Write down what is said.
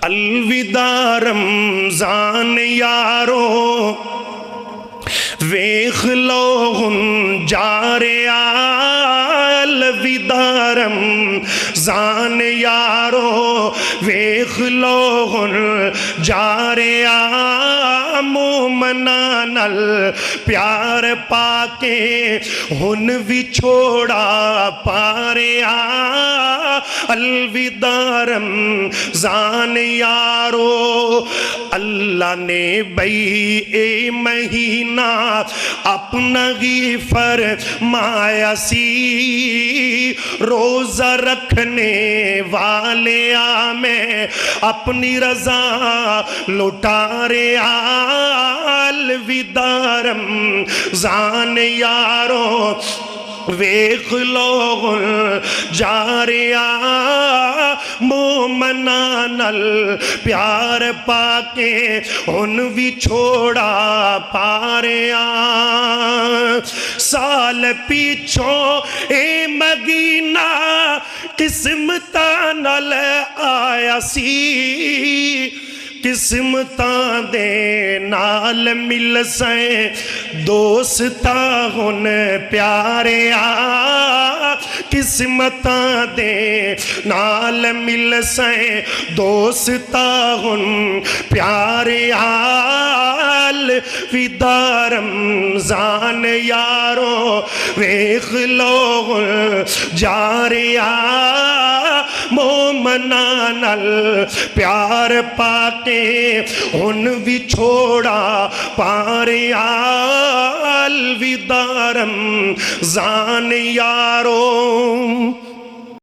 الوداع رمضان یارو ویخ لو ہن جا رہا الوداع رمضان یارو ویخ لو ہن جا رہا مومنا نل پیار پا کے ہن وچھوڑا پا رہا الوداع رمضان یارو اللہ نے بھئی اے مہینہ اپنا ہی فرمایا سی روزہ رکھنے والے میں اپنی رضا لٹا رہا الوداع رمضان یارو ویخ لو جا رہا مومنا نل پیار پا کے ان بھی چھوڑا پا رہا سال پیچھوں اے مگینہ قسمتاں نل آیا سی قسمتاں دے نال مل سائیں دوستاں ہن پیارے قسمتاں دے نال مل سائیں دوستاں ہن پیارے الوداع رمضان یارو ویخ لو جا رہا مومنا نل پیار پا کے ان بھی چھوڑا پا رہا الوداع رمضان یارو